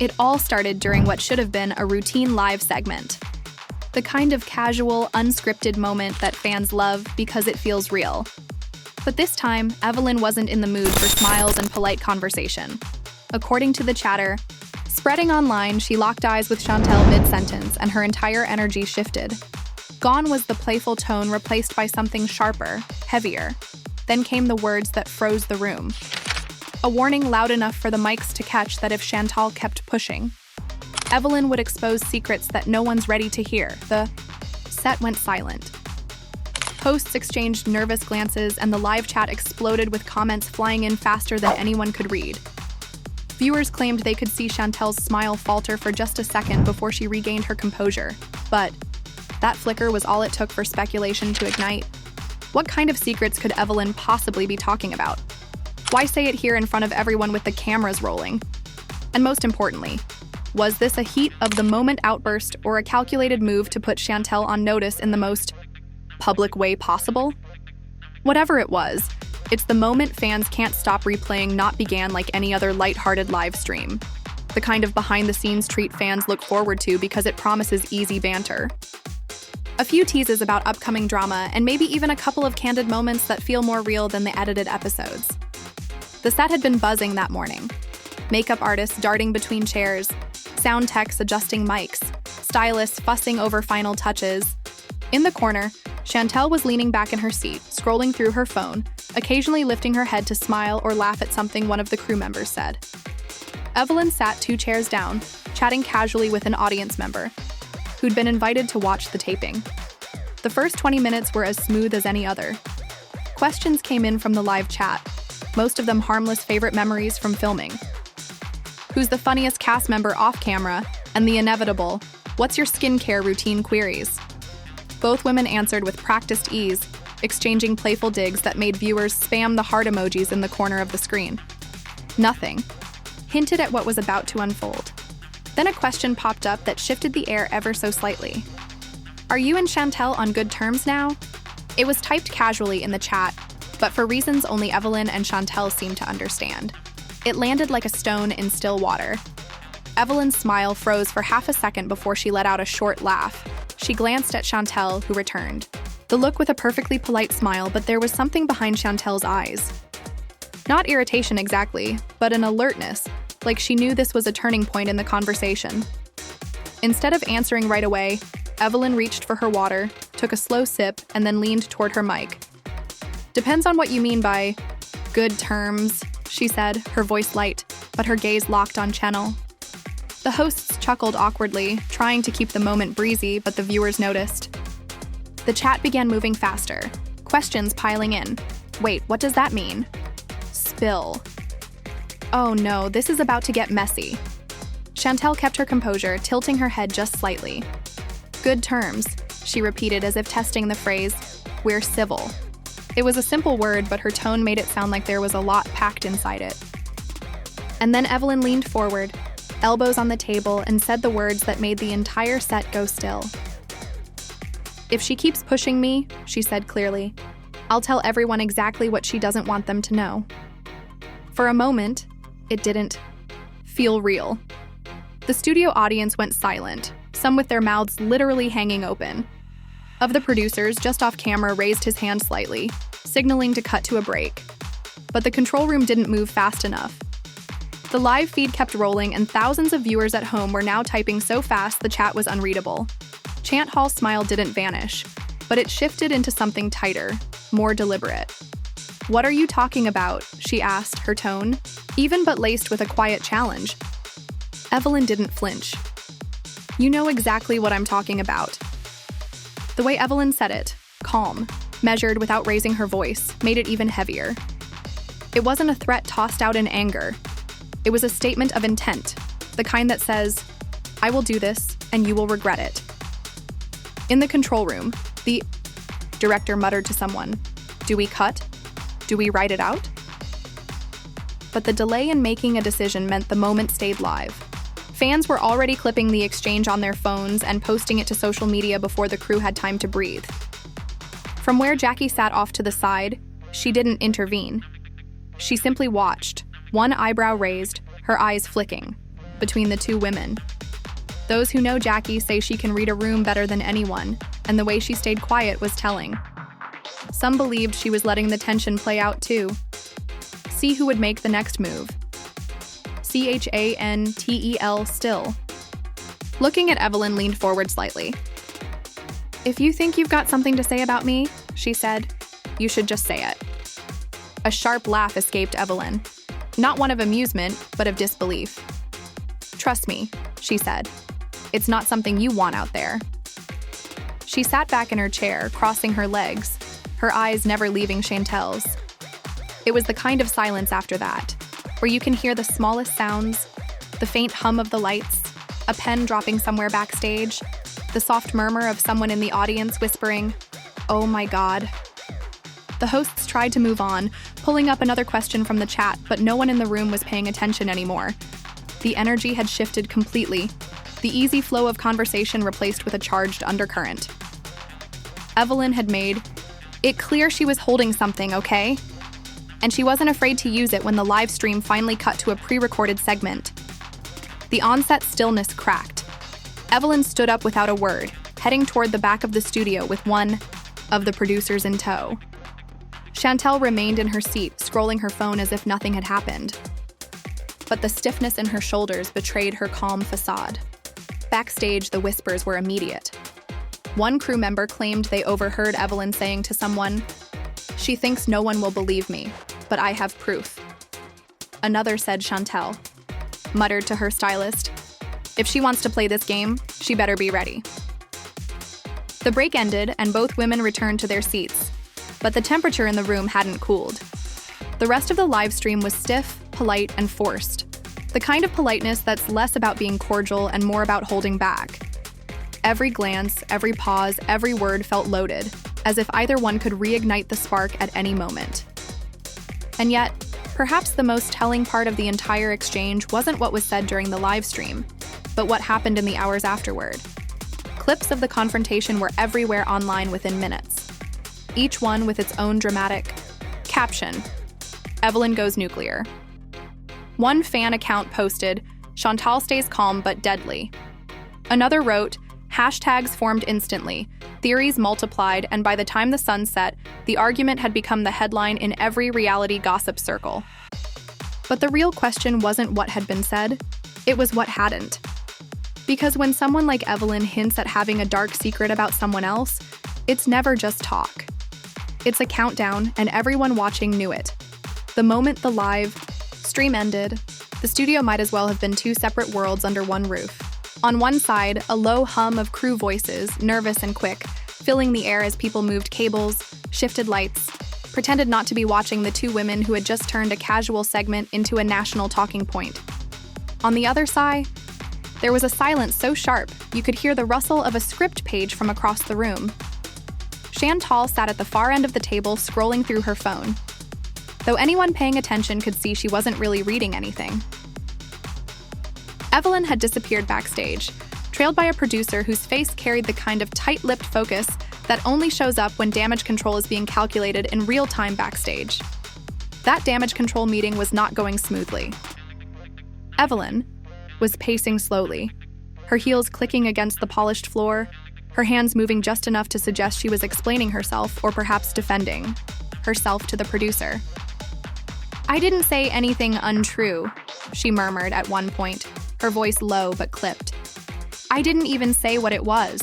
It all started during what should have been a routine live segment. The kind of casual, unscripted moment that fans love because it feels real. But this time, Evelyn wasn't in the mood for smiles and polite conversation. According to the chatter, spreading online, she locked eyes with Chantel mid-sentence and her entire energy shifted. Gone was the playful tone, replaced by something sharper, heavier. Then came the words that froze the room. A warning loud enough for the mics to catch that if Chantel kept pushing, Evelyn would expose secrets that no one's ready to hear. The set went silent. Hosts exchanged nervous glances and the live chat exploded with comments flying in faster than anyone could read. Viewers claimed they could see Chantel's smile falter for just a second before she regained her composure. But that flicker was all it took for speculation to ignite. What kind of secrets could Evelyn possibly be talking about? Why say it here in front of everyone with the cameras rolling? And most importantly, was this a heat-of-the-moment outburst or a calculated move to put Chantel on notice in the most public way possible? Whatever it was, it's the moment fans can't stop replaying. Not began like any other lighthearted live stream. The kind of behind-the-scenes treat fans look forward to because it promises easy banter. A few teases about upcoming drama and maybe even a couple of candid moments that feel more real than the edited episodes. The set had been buzzing that morning. Makeup artists darting between chairs, sound techs adjusting mics, stylists fussing over final touches. In the corner, Chantel was leaning back in her seat, scrolling through her phone, occasionally lifting her head to smile or laugh at something one of the crew members said. Evelyn sat 2 chairs down, chatting casually with an audience member who'd been invited to watch the taping. The first 20 minutes were as smooth as any other. Questions came in from the live chat, most of them harmless favorite memories from filming. Who's the funniest cast member off camera? And the inevitable, what's your skincare routine queries? Both women answered with practiced ease, exchanging playful digs that made viewers spam the heart emojis in the corner of the screen. Nothing hinted at what was about to unfold. Then a question popped up that shifted the air ever so slightly. Are you and Chantel on good terms now? It was typed casually in the chat, but for reasons only Evelyn and Chantel seemed to understand. It landed like a stone in still water. Evelyn's smile froze for half a second before she let out a short laugh. She glanced at Chantel, who returned. The look with a perfectly polite smile, but there was something behind Chantel's eyes. Not irritation exactly, but an alertness, like she knew this was a turning point in the conversation. Instead of answering right away, Evelyn reached for her water, took a slow sip, and then leaned toward her mic. Depends on what you mean by good terms, she said, her voice light, but her gaze locked on Chantel. The hosts chuckled awkwardly, trying to keep the moment breezy, but the viewers noticed. The chat began moving faster, questions piling in. Wait, what does that mean? Spill. Oh no, this is about to get messy. Chantel kept her composure, tilting her head just slightly. Good terms, she repeated as if testing the phrase, we're civil. It was a simple word, but her tone made it sound like there was a lot packed inside it. And then Evelyn leaned forward, elbows on the table, and said the words that made the entire set go still. If she keeps pushing me, she said clearly, I'll tell everyone exactly what she doesn't want them to know. For a moment, it didn't feel real. The studio audience went silent, some with their mouths literally hanging open. Of the producers, just off camera raised his hand slightly, signaling to cut to a break. But the control room didn't move fast enough. The live feed kept rolling, and thousands of viewers at home were now typing so fast the chat was unreadable. Chantel's smile didn't vanish, but it shifted into something tighter, more deliberate. What are you talking about? She asked, her tone even but laced with a quiet challenge. Evelyn didn't flinch. You know exactly what I'm talking about. The way Evelyn said it, calm, measured without raising her voice, made it even heavier. It wasn't a threat tossed out in anger. It was a statement of intent, the kind that says, I will do this, and you will regret it. In the control room, the director muttered to someone, Do we cut? Do we write it out? But the delay in making a decision meant the moment stayed live. Fans were already clipping the exchange on their phones and posting it to social media before the crew had time to breathe. From where Jackie sat off to the side, she didn't intervene. She simply watched, one eyebrow raised, her eyes flicking. between the two women. Those who know Jackie say she can read a room better than anyone, and the way she stayed quiet was telling. Some believed she was letting the tension play out too. See who would make the next move. Chantel still. Looking at Evelyn leaned forward slightly. "If you think you've got something to say about me," she said, "you should just say it." A sharp laugh escaped Evelyn. Not one of amusement, but of disbelief. "Trust me," she said. "It's not something you want out there." She sat back in her chair, crossing her legs, her eyes never leaving Chantel's. It was the kind of silence after that, where you can hear the smallest sounds, the faint hum of the lights, a pen dropping somewhere backstage, the soft murmur of someone in the audience whispering, "Oh my God." The hosts tried to move on, pulling up another question from the chat, but no one in the room was paying attention anymore. The energy had shifted completely, the easy flow of conversation replaced with a charged undercurrent. Evelyn had made it clear she was holding something, okay? And she wasn't afraid to use it when the live stream finally cut to a pre-recorded segment. The on-set stillness cracked. Evelyn stood up without a word, heading toward the back of the studio with one of the producers in tow. Chantel remained in her seat, scrolling her phone as if nothing had happened. But the stiffness in her shoulders betrayed her calm facade. Backstage, the whispers were immediate. One crew member claimed they overheard Evelyn saying to someone, "She thinks no one will believe me, but I have proof." Another said Chantel, muttered to her stylist, "If she wants to play this game, she better be ready." The break ended and both women returned to their seats, but the temperature in the room hadn't cooled. The rest of the live stream was stiff, polite, and forced. The kind of politeness that's less about being cordial and more about holding back. Every glance, every pause, every word felt loaded, as if either one could reignite the spark at any moment. And yet, perhaps the most telling part of the entire exchange wasn't what was said during the live stream, but what happened in the hours afterward. Clips of the confrontation were everywhere online within minutes, each one with its own dramatic caption, "Evelyn goes nuclear." One fan account posted, "Chantal stays calm but deadly." Another wrote, "Hashtags formed instantly, theories multiplied, and by the time the sun set, the argument had become the headline in every reality gossip circle." But the real question wasn't what had been said, it was what hadn't. Because when someone like Evelyn hints at having a dark secret about someone else, it's never just talk. It's a countdown, and everyone watching knew it. The moment the live stream ended, the studio might as well have been two separate worlds under one roof. On one side, a low hum of crew voices, nervous and quick, filling the air as people moved cables, shifted lights, pretended not to be watching the two women who had just turned a casual segment into a national talking point. On the other side, there was a silence so sharp you could hear the rustle of a script page from across the room. Chantal sat at the far end of the table scrolling through her phone. Though anyone paying attention could see she wasn't really reading anything. Evelyn had disappeared backstage, trailed by a producer whose face carried the kind of tight-lipped focus that only shows up when damage control is being calculated in real time backstage. That damage control meeting was not going smoothly. Evelyn was pacing slowly, her heels clicking against the polished floor, her hands moving just enough to suggest she was explaining herself or perhaps defending herself to the producer. "I didn't say anything untrue," she murmured at one point, her voice low but clipped. "I didn't even say what it was."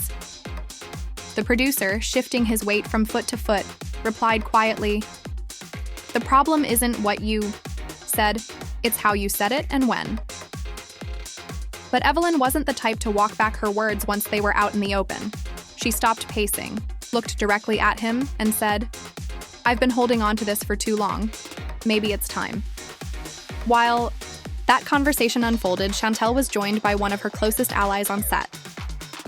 The producer, shifting his weight from foot to foot, replied quietly, "The problem isn't what you said, it's how you said it and when." But Evelyn wasn't the type to walk back her words once they were out in the open. She stopped pacing, looked directly at him, and said, "I've been holding on to this for too long. Maybe it's time." While that conversation unfolded, Chantel was joined by one of her closest allies on set,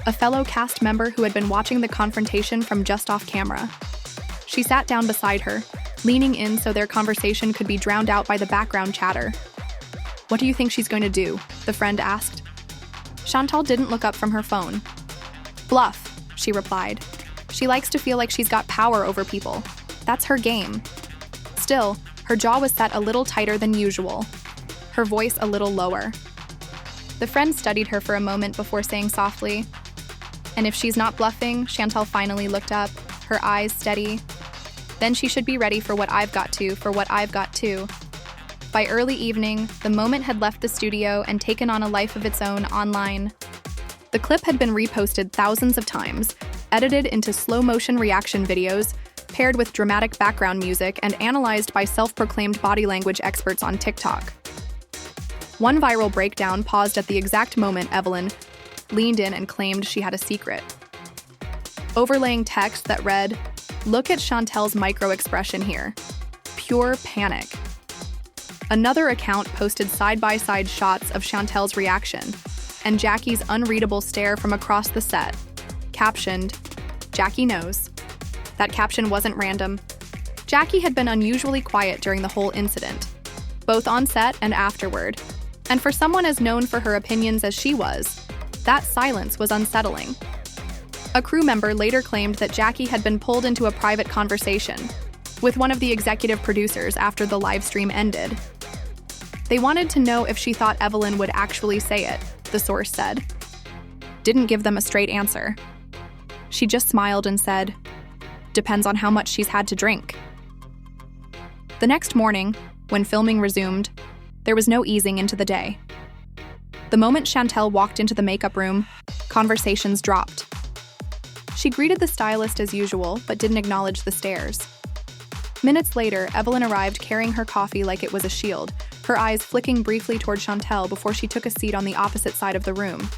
a fellow cast member who had been watching the confrontation from just off camera. She sat down beside her, leaning in so their conversation could be drowned out by the background chatter. "What do you think she's going to do?" the friend asked. Chantal didn't look up from her phone. "Bluff," she replied. "She likes to feel like she's got power over people. That's her game." Still, her jaw was set a little tighter than usual, her voice a little lower. The friend studied her for a moment before saying softly, "And if she's not bluffing," Chantel finally looked up, her eyes steady, "then she should be ready for what I've got to." By early evening, the moment had left the studio and taken on a life of its own online. The clip had been reposted thousands of times, edited into slow-motion reaction videos, paired with dramatic background music, and analyzed by self-proclaimed body language experts on TikTok. One viral breakdown paused at the exact moment Evelyn leaned in and claimed she had a secret, overlaying text that read, "Look at Chantel's micro-expression here. Pure panic." Another account posted side-by-side shots of Chantel's reaction and Jackie's unreadable stare from across the set, captioned, "Jackie knows." That caption wasn't random. Jackie had been unusually quiet during the whole incident, both on set and afterward, and for someone as known for her opinions as she was, that silence was unsettling. A crew member later claimed that Jackie had been pulled into a private conversation with one of the executive producers after the live stream ended. They wanted to know if she thought Evelyn would actually say it, the source said. Didn't give them a straight answer. She just smiled and said, "Depends on how much she's had to drink." The next morning, when filming resumed, there was no easing into the day. The moment Chantel walked into the makeup room, conversations dropped. She greeted the stylist as usual, but didn't acknowledge the stares. Minutes later, Evelyn arrived carrying her coffee like it was a shield, her eyes flicking briefly toward Chantel before she took a seat on the opposite side of the room.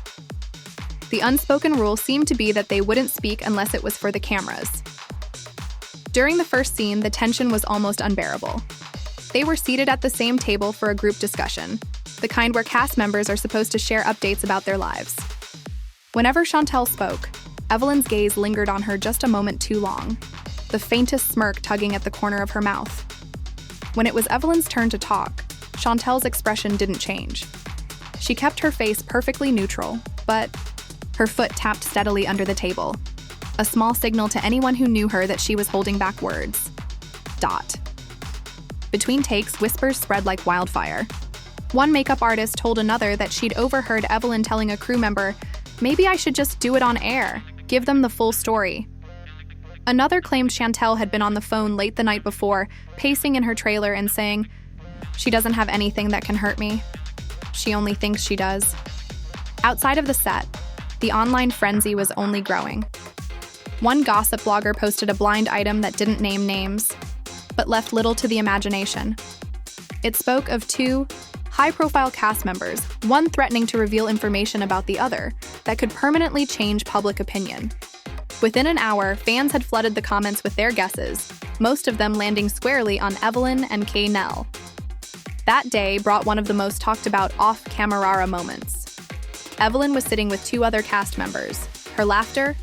The unspoken rule seemed to be that they wouldn't speak unless it was for the cameras. During the first scene, the tension was almost unbearable. They were seated at the same table for a group discussion, the kind where cast members are supposed to share updates about their lives. Whenever Chantel spoke, Evelyn's gaze lingered on her just a moment too long, the faintest smirk tugging at the corner of her mouth. When it was Evelyn's turn to talk, Chantel's expression didn't change. She kept her face perfectly neutral, but her foot tapped steadily under the table, a small signal to anyone who knew her that she was holding back words. Between takes, whispers spread like wildfire. One makeup artist told another that she'd overheard Evelyn telling a crew member, "Maybe I should just do it on air, give them the full story." Another claimed Chantel had been on the phone late the night before, pacing in her trailer and saying, "She doesn't have anything that can hurt me. She only thinks she does." Outside of the set, the online frenzy was only growing. One gossip blogger posted a blind item that didn't name names, but left little to the imagination. It spoke of two high-profile cast members, one threatening to reveal information about the other that could permanently change public opinion. Within an hour, fans had flooded the comments with their guesses, most of them landing squarely on Evelyn and Kay Nell. That day brought one of the most talked about off-camera moments. Evelyn was sitting with two other cast members, her laughter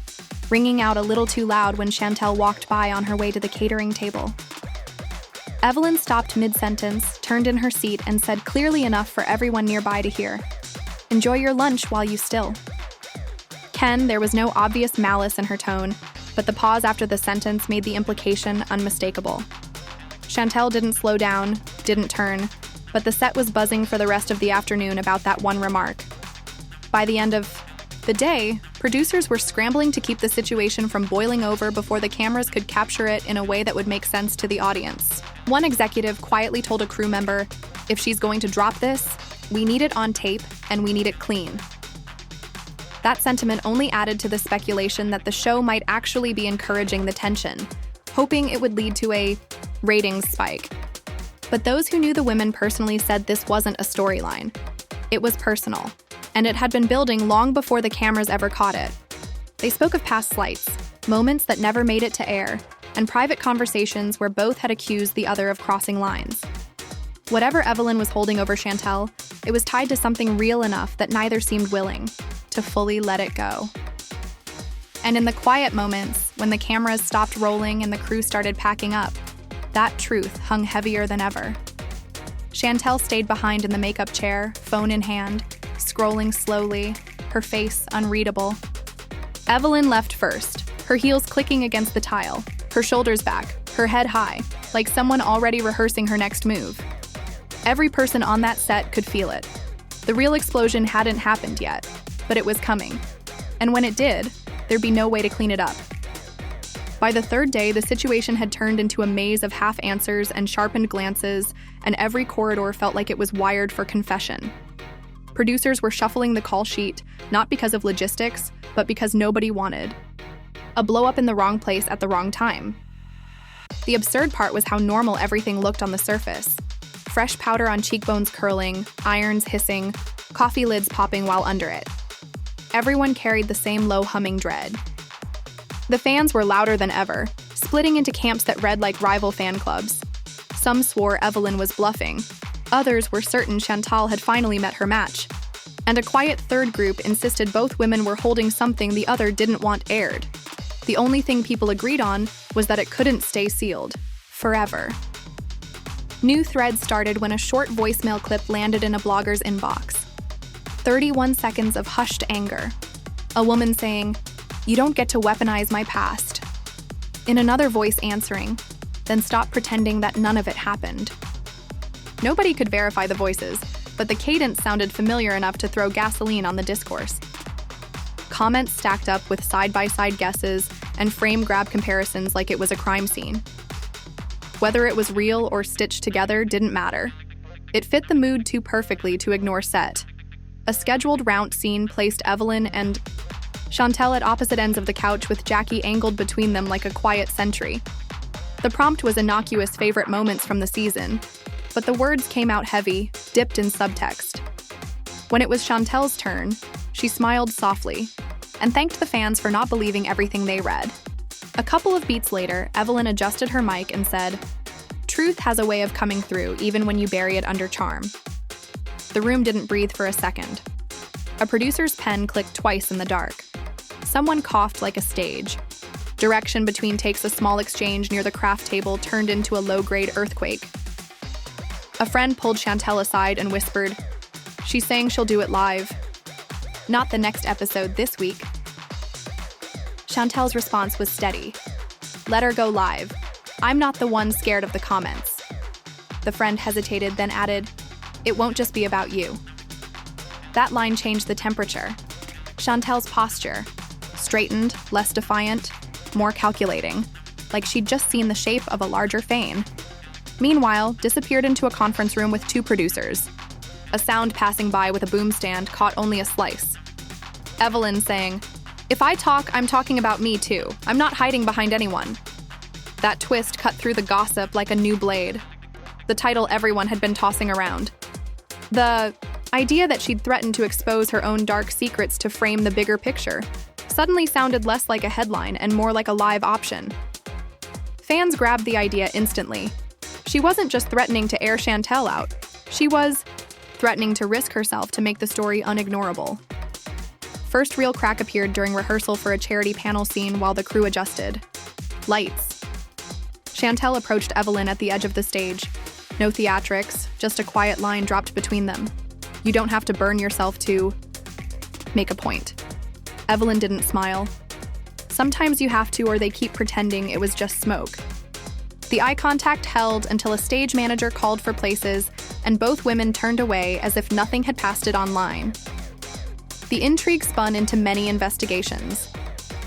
ringing out a little too loud when Chantel walked by on her way to the catering table. Evelyn stopped mid-sentence, turned in her seat, and said clearly enough for everyone nearby to hear, "Enjoy your lunch while you still." There was no obvious malice in her tone, but the pause after the sentence made the implication unmistakable. Chantel didn't slow down, didn't turn, but the set was buzzing for the rest of the afternoon about that one remark. By the end of the day, producers were scrambling to keep the situation from boiling over before the cameras could capture it in a way that would make sense to the audience. One executive quietly told a crew member, "If she's going to drop this, we need it on tape and we need it clean." That sentiment only added to the speculation that the show might actually be encouraging the tension, hoping it would lead to a ratings spike. But those who knew the women personally said this wasn't a storyline. It was personal, and it had been building long before the cameras ever caught it. They spoke of past slights, moments that never made it to air, and private conversations where both had accused the other of crossing lines. Whatever Evelyn was holding over Chantel, it was tied to something real enough that neither seemed willing to fully let it go. And in the quiet moments, when the cameras stopped rolling and the crew started packing up, that truth hung heavier than ever. Chantel stayed behind in the makeup chair, phone in hand, scrolling slowly, her face unreadable. Evelyn left first, her heels clicking against the tile, her shoulders back, her head high, like someone already rehearsing her next move. Every person on that set could feel it. The real explosion hadn't happened yet, but it was coming. And when it did, there'd be no way to clean it up. By the third day, the situation had turned into a maze of half answers and sharpened glances, and every corridor felt like it was wired for confession. Producers were shuffling the call sheet, not because of logistics, but because nobody wanted. A blow-up in the wrong place at the wrong time. The absurd part was how normal everything looked on the surface. Fresh powder on cheekbones curling, irons hissing, coffee lids popping while under it. Everyone carried the same low humming dread. The fans were louder than ever, splitting into camps that read like rival fan clubs. Some swore Evelyn was bluffing. Others were certain Chantel had finally met her match. And a quiet third group insisted both women were holding something the other didn't want aired. The only thing people agreed on was that it couldn't stay sealed. Forever. New threads started when a short voicemail clip landed in a blogger's inbox. 31 seconds of hushed anger. A woman saying, "You don't get to weaponize my past." In another voice answering, "Then stop pretending that none of it happened." Nobody could verify the voices, but the cadence sounded familiar enough to throw gasoline on the discourse. Comments stacked up with side-by-side guesses and frame grab comparisons like it was a crime scene. Whether it was real or stitched together didn't matter. It fit the mood too perfectly to ignore set. A scheduled round scene placed Evelyn and Chantel at opposite ends of the couch with Jackie angled between them like a quiet sentry. The prompt was innocuous favorite moments from the season, but the words came out heavy, dipped in subtext. When it was Chantel's turn, she smiled softly and thanked the fans for not believing everything they read. A couple of beats later, Evelyn adjusted her mic and said, "Truth has a way of coming through even when you bury it under charm." The room didn't breathe for a second. A producer's pen clicked twice in the dark. Someone coughed like a stage. Direction between takes, a small exchange near the craft table turned into a low-grade earthquake. A friend pulled Chantel aside and whispered, "She's saying she'll do it live. Not the next episode this week." Chantel's response was steady. "Let her go live. I'm not the one scared of the comments." The friend hesitated, then added, "It won't just be about you." That line changed the temperature. Chantel's posture, straightened, less defiant, more calculating, like she'd just seen the shape of a larger fane. Meanwhile, disappeared into a conference room with two producers. A sound passing by with a boom stand caught only a slice. Evelyn saying, "If I talk, I'm talking about me too. I'm not hiding behind anyone." That twist cut through the gossip like a new blade. The title everyone had been tossing around. The idea that she'd threatened to expose her own dark secrets to frame the bigger picture suddenly sounded less like a headline and more like a live option. Fans grabbed the idea instantly. She wasn't just threatening to air Chantel out. She was threatening to risk herself to make the story unignorable. First real crack appeared during rehearsal for a charity panel scene while the crew adjusted. Lights. Chantel approached Evelyn at the edge of the stage. No theatrics, just a quiet line dropped between them. "You don't have to burn yourself to make a point." Evelyn didn't smile. "Sometimes you have to, or they keep pretending it was just smoke." The eye contact held until a stage manager called for places, and both women turned away as if nothing had passed it online. The intrigue spun into many investigations.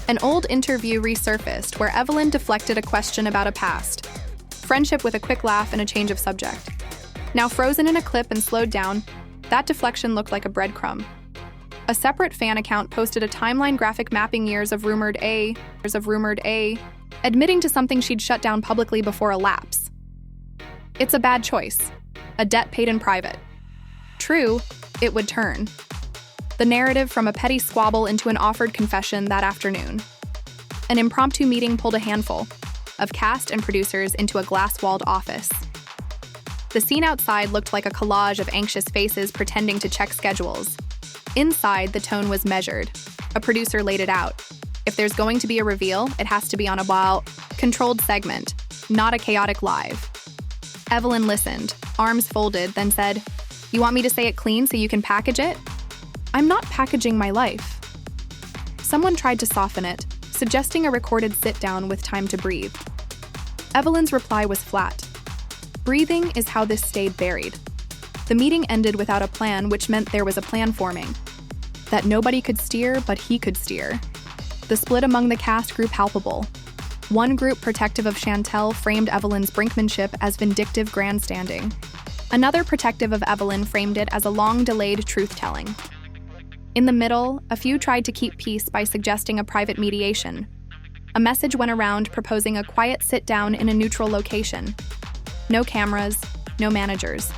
An old interview resurfaced where Evelyn deflected a question about a past. Friendship with a quick laugh and a change of subject. Now frozen in a clip and slowed down, that deflection looked like a breadcrumb. A separate fan account posted a timeline graphic mapping years of rumored A, admitting to something she'd shut down publicly before a lapse. It's a bad choice. A debt paid in private. True, it would turn. The narrative from a petty squabble into an offered confession that afternoon. An impromptu meeting pulled a handful of cast and producers into a glass-walled office. The scene outside looked like a collage of anxious faces pretending to check schedules. Inside, the tone was measured. A producer laid it out. If there's going to be a reveal, it has to be on a controlled segment, not a chaotic live. Evelyn listened, arms folded, then said, "You want me to say it clean so you can package it?" "I'm not packaging my life." Someone tried to soften it, suggesting a recorded sit-down with time to breathe. Evelyn's reply was flat. Breathing is how this stayed buried. The meeting ended without a plan, which meant there was a plan forming. That nobody could steer, but he could steer. The split among the cast grew palpable. One group protective of Chantel framed Evelyn's brinkmanship as vindictive grandstanding. Another protective of Evelyn framed it as a long-delayed truth-telling. In the middle, a few tried to keep peace by suggesting a private mediation. A message went around proposing a quiet sit-down in a neutral location. No cameras, no managers.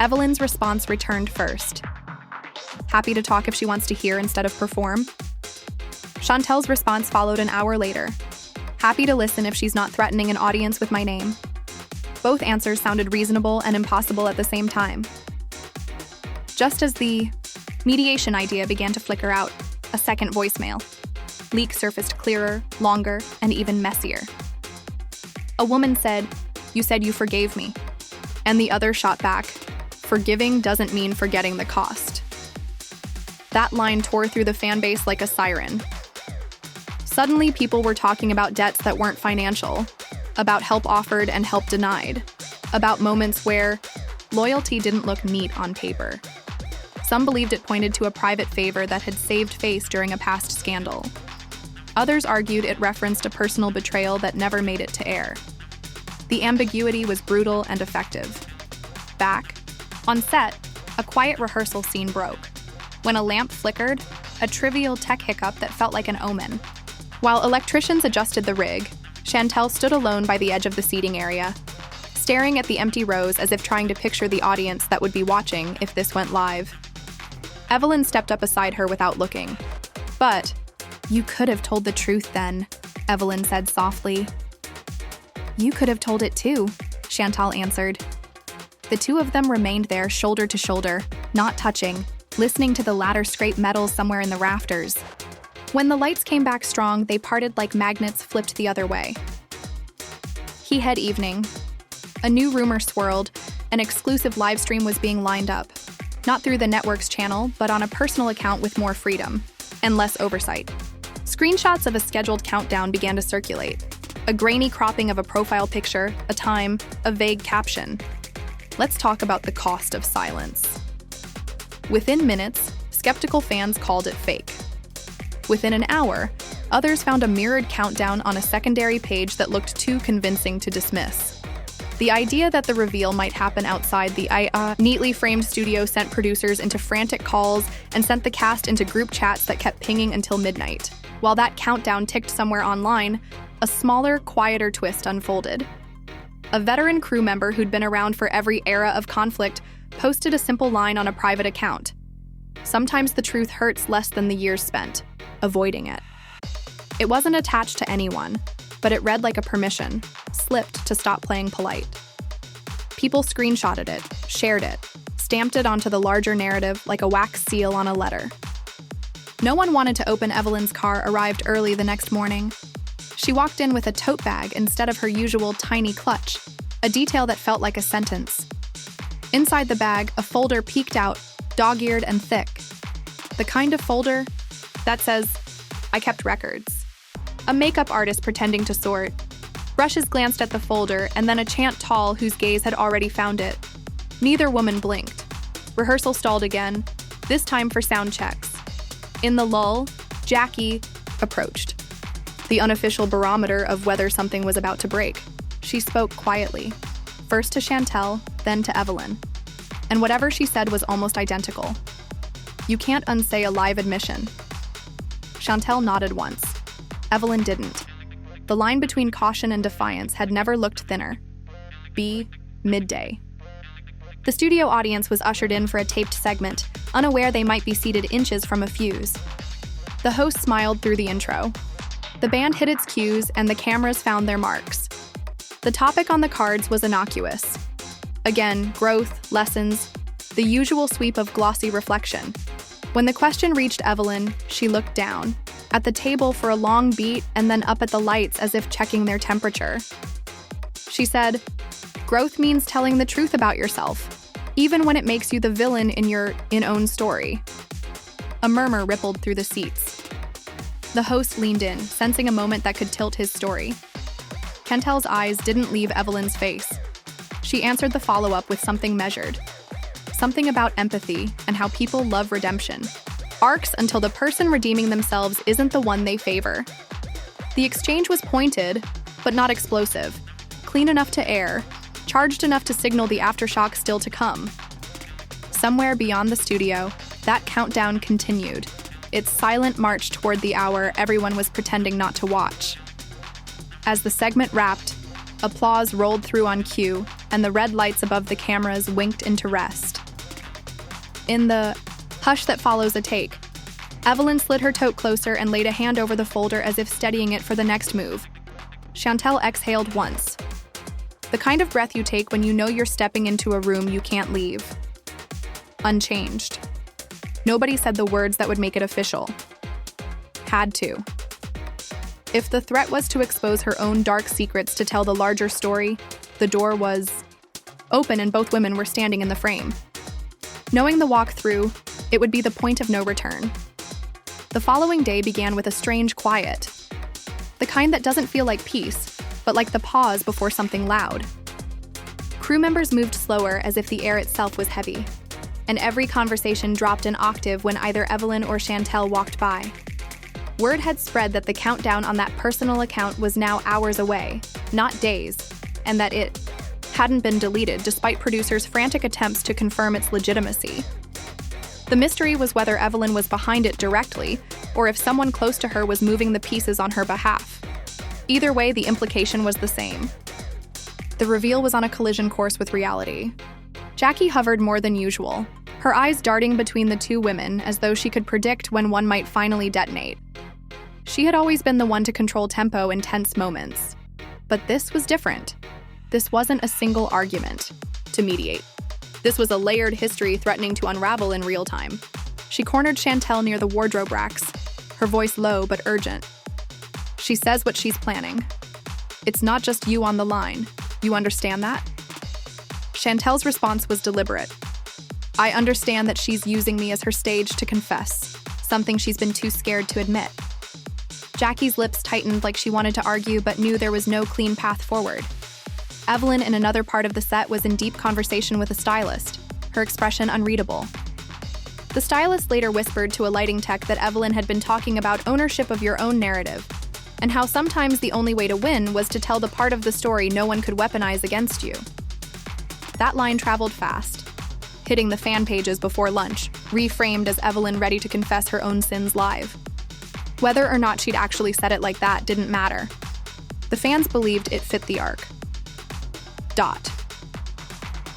Evelyn's response returned first. Happy to talk if she wants to hear instead of perform. Chantel's response followed an hour later. Happy to listen if she's not threatening an audience with my name. Both answers sounded reasonable and impossible at the same time. Just as the mediation idea began to flicker out, a second voicemail. Leak surfaced clearer, longer, and even messier. A woman said, "You said you forgave me." And the other shot back, "Forgiving doesn't mean forgetting the cost." That line tore through the fan base like a siren. Suddenly, people were talking about debts that weren't financial, about help offered and help denied, about moments where loyalty didn't look neat on paper. Some believed it pointed to a private favor that had saved face during a past scandal. Others argued it referenced a personal betrayal that never made it to air. The ambiguity was brutal and effective. Back, on set, a quiet rehearsal scene broke. When a lamp flickered, a trivial tech hiccup that felt like an omen. While electricians adjusted the rig, Chantel stood alone by the edge of the seating area, staring at the empty rows as if trying to picture the audience that would be watching if this went live. Evelyn stepped up beside her without looking. "But you could have told the truth then," Evelyn said softly. "You could have told it too," Chantel answered. The two of them remained there shoulder to shoulder, not touching, listening to the ladder scrape metal somewhere in the rafters. When the lights came back strong, they parted like magnets flipped the other way. He had evening. A new rumor swirled. An exclusive live stream was being lined up. Not through the network's channel, but on a personal account with more freedom and less oversight. Screenshots of a scheduled countdown began to circulate. A grainy cropping of a profile picture, a time, a vague caption. Let's talk about the cost of silence. Within minutes, skeptical fans called it fake. Within an hour, others found a mirrored countdown on a secondary page that looked too convincing to dismiss. The idea that the reveal might happen outside the neatly framed studio sent producers into frantic calls and sent the cast into group chats that kept pinging until midnight. While that countdown ticked somewhere online, a smaller, quieter twist unfolded. A veteran crew member who'd been around for every era of conflict posted a simple line on a private account. "Sometimes the truth hurts less than the years spent, avoiding it." It wasn't attached to anyone, but it read like a permission, slipped to stop playing polite. People screenshotted it, shared it, stamped it onto the larger narrative like a wax seal on a letter. No one wanted to open Evelyn's car arrived early the next morning. She walked in with a tote bag instead of her usual tiny clutch, a detail that felt like a sentence. Inside the bag, a folder peeked out, dog-eared and thick. The kind of folder that says, "I kept records." A makeup artist pretending to sort. Brushes glanced at the folder, and then a chant tall whose gaze had already found it. Neither woman blinked. Rehearsal stalled again, this time for sound checks. In the lull, Jackie approached, the unofficial barometer of whether something was about to break. She spoke quietly, first to Chantel, then to Evelyn. And whatever she said was almost identical. "You can't unsay a live admission." Chantel nodded once. Evelyn didn't. The line between caution and defiance had never looked thinner. Midday. The studio audience was ushered in for a taped segment, unaware they might be seated inches from a fuse. The host smiled through the intro. The band hit its cues, and the cameras found their marks. The topic on the cards was innocuous. Again, growth, lessons, the usual sweep of glossy reflection. When the question reached Evelyn, she looked down, at the table for a long beat and then up at the lights as if checking their temperature. She said, "Growth means telling the truth about yourself, even when it makes you the villain in your own story." A murmur rippled through the seats. The host leaned in, sensing a moment that could tilt his story. Chantel's eyes didn't leave Evelyn's face. She answered the follow-up with something measured. Something about empathy and how people love redemption. Arcs until the person redeeming themselves isn't the one they favor. The exchange was pointed, but not explosive. Clean enough to air, charged enough to signal the aftershock still to come. Somewhere beyond the studio, that countdown continued. Its silent march toward the hour everyone was pretending not to watch. As the segment wrapped, applause rolled through on cue, and the red lights above the cameras winked into rest. In the hush that follows a take, Evelyn slid her tote closer and laid a hand over the folder as if steadying it for the next move. Chantel exhaled once. The kind of breath you take when you know you're stepping into a room you can't leave. Unchanged. Nobody said the words that would make it official. Had to. If the threat was to expose her own dark secrets to tell the larger story, the door was open and both women were standing in the frame. Knowing the walk through, it would be the point of no return. The following day began with a strange quiet. The kind that doesn't feel like peace, but like the pause before something loud. Crew members moved slower as if the air itself was heavy, and every conversation dropped an octave when either Evelyn or Chantel walked by. Word had spread that the countdown on that personal account was now hours away, not days, and that it hadn't been deleted despite producers' frantic attempts to confirm its legitimacy. The mystery was whether Evelyn was behind it directly, or if someone close to her was moving the pieces on her behalf. Either way, the implication was the same. The reveal was on a collision course with reality. Jackie hovered more than usual, her eyes darting between the two women as though she could predict when one might finally detonate. She had always been the one to control tempo in tense moments. But this was different. This wasn't a single argument to mediate. This was a layered history threatening to unravel in real time. She cornered Chantel near the wardrobe racks, her voice low but urgent. She says what she's planning. It's not just you on the line. You understand that? Chantel's response was deliberate. I understand that she's using me as her stage to confess, something she's been too scared to admit. Jackie's lips tightened like she wanted to argue but knew there was no clean path forward. Evelyn, in another part of the set, was in deep conversation with a stylist, her expression unreadable. The stylist later whispered to a lighting tech that Evelyn had been talking about ownership of your own narrative, and how sometimes the only way to win was to tell the part of the story no one could weaponize against you. That line traveled fast, hitting the fan pages before lunch, reframed as Evelyn ready to confess her own sins live. Whether or not she'd actually said it like that didn't matter. The fans believed it fit the arc.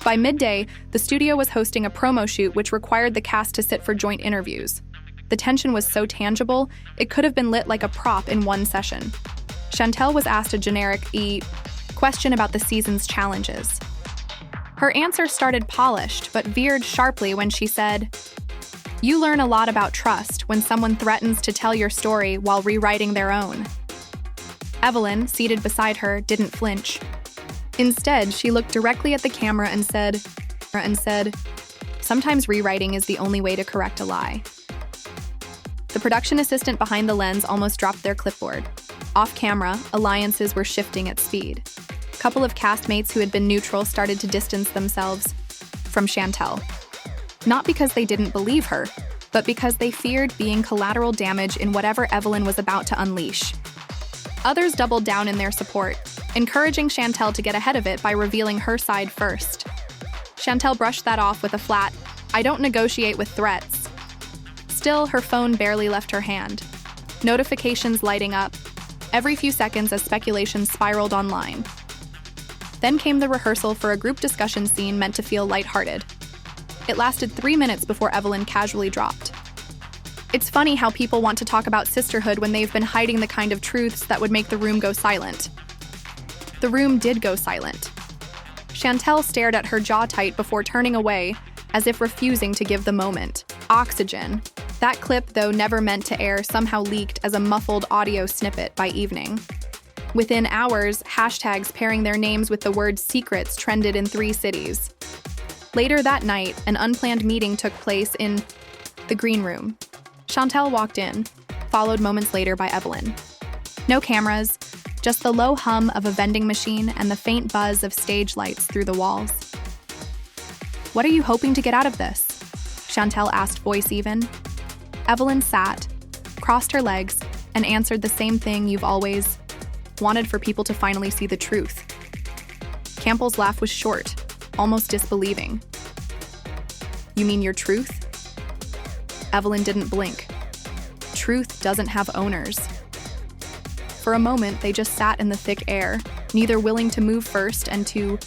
By midday, the studio was hosting a promo shoot which required the cast to sit for joint interviews. The tension was so tangible, it could have been lit like a prop in one session. Chantel was asked a generic question about the season's challenges. Her answer started polished, but veered sharply when she said, "You learn a lot about trust when someone threatens to tell your story while rewriting their own." Evelyn, seated beside her, didn't flinch. Instead, she looked directly at the camera and said, "Sometimes rewriting is the only way to correct a lie." The production assistant behind the lens almost dropped their clipboard. Off camera, alliances were shifting at speed. A couple of castmates who had been neutral started to distance themselves from Chantel. Not because they didn't believe her, but because they feared being collateral damage in whatever Evelyn was about to unleash. Others doubled down in their support, encouraging Chantel to get ahead of it by revealing her side first. Chantel brushed that off with a flat, "I don't negotiate with threats." Still, her phone barely left her hand. Notifications lighting up, every few seconds as speculation spiraled online. Then came the rehearsal for a group discussion scene meant to feel lighthearted. It lasted 3 minutes before Evelyn casually dropped. "It's funny how people want to talk about sisterhood when they've been hiding the kind of truths that would make the room go silent." The room did go silent. Chantel stared at her jaw tight before turning away, as if refusing to give the moment oxygen. That clip, though never meant to air, somehow leaked as a muffled audio snippet by evening. Within hours, hashtags pairing their names with the word secrets trended in 3 cities. Later that night, an unplanned meeting took place in the green room. Chantel walked in, followed moments later by Evelyn. No cameras, just the low hum of a vending machine and the faint buzz of stage lights through the walls. What are you hoping to get out of this? Chantel asked, voice even. Evelyn sat, crossed her legs, and answered the same thing you've always wanted: for people to finally see the truth. Campbell's laugh was short, almost disbelieving. You mean your truth? Evelyn didn't blink. Truth doesn't have owners. For a moment, they just sat in the thick air, neither willing to move first and to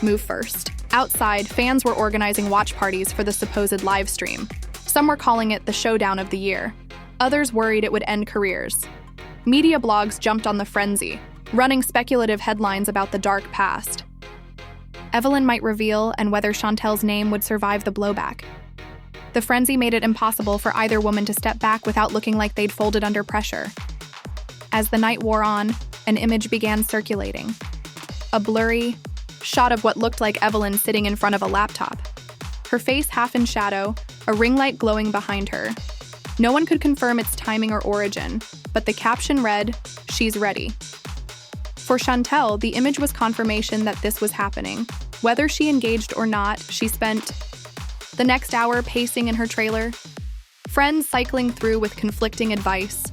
move first. Outside, fans were organizing watch parties for the supposed live stream. Some were calling it the showdown of the year. Others worried it would end careers. Media blogs jumped on the frenzy, running speculative headlines about the dark past. Evelyn might reveal, and whether Chantel's name would survive the blowback. The frenzy made it impossible for either woman to step back without looking like they'd folded under pressure. As the night wore on, an image began circulating. A blurry shot of what looked like Evelyn sitting in front of a laptop. Her face half in shadow, a ring light glowing behind her. No one could confirm its timing or origin, but the caption read, "She's ready." For Chantel, the image was confirmation that this was happening. Whether she engaged or not, she spent the next hour pacing in her trailer, friends cycling through with conflicting advice.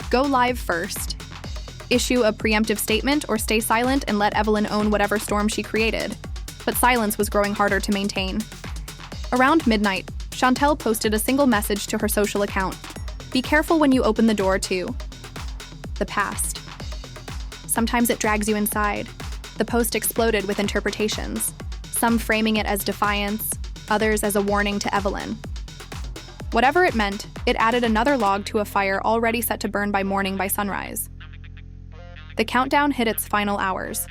Go live first. Issue a preemptive statement or stay silent and let Evelyn own whatever storm she created. But silence was growing harder to maintain. Around midnight, Chantel posted a single message to her social account. Be careful when you open the door to the past. Sometimes it drags you inside. The post exploded with interpretations, some framing it as defiance, others as a warning to Evelyn. Whatever it meant, it added another log to a fire already set to burn by morning by sunrise. The countdown hit its final hours.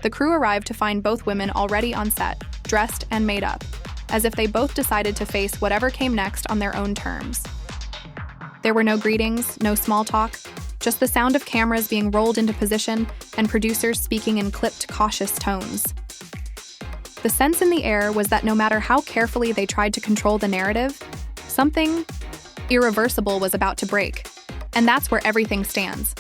The crew arrived to find both women already on set, dressed and made up, as if they both decided to face whatever came next on their own terms. There were no greetings, no small talk, just the sound of cameras being rolled into position and producers speaking in clipped, cautious tones. The sense in the air was that no matter how carefully they tried to control the narrative, something irreversible was about to break. And that's where everything stands.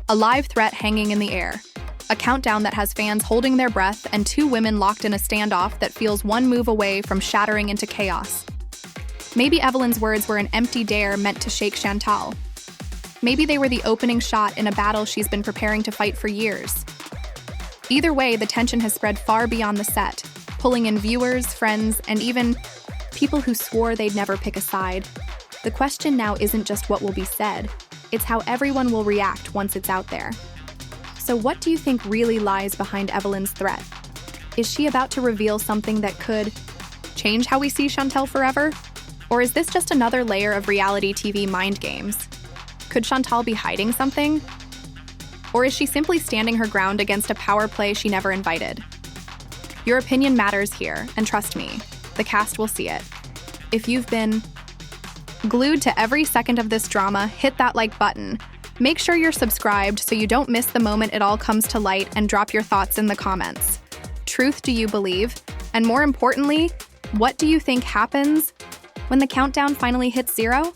A live threat hanging in the air. A countdown that has fans holding their breath and two women locked in a standoff that feels one move away from shattering into chaos. Maybe Evelyn's words were an empty dare meant to shake Chantel. Maybe they were the opening shot in a battle she's been preparing to fight for years. Either way, the tension has spread far beyond the set, pulling in viewers, friends, and even people who swore they'd never pick a side. The question now isn't just what will be said, it's how everyone will react once it's out there. So what do you think really lies behind Evelyn's threat? Is she about to reveal something that could change how we see Chantel forever? Or is this just another layer of reality TV mind games? Could Chantel be hiding something? Or is she simply standing her ground against a power play she never invited? Your opinion matters here, and trust me, the cast will see it. If you've been glued to every second of this drama, hit that like button. Make sure you're subscribed so you don't miss the moment it all comes to light, and drop your thoughts in the comments. Truth do you believe? And more importantly, what do you think happens when the countdown finally hits zero?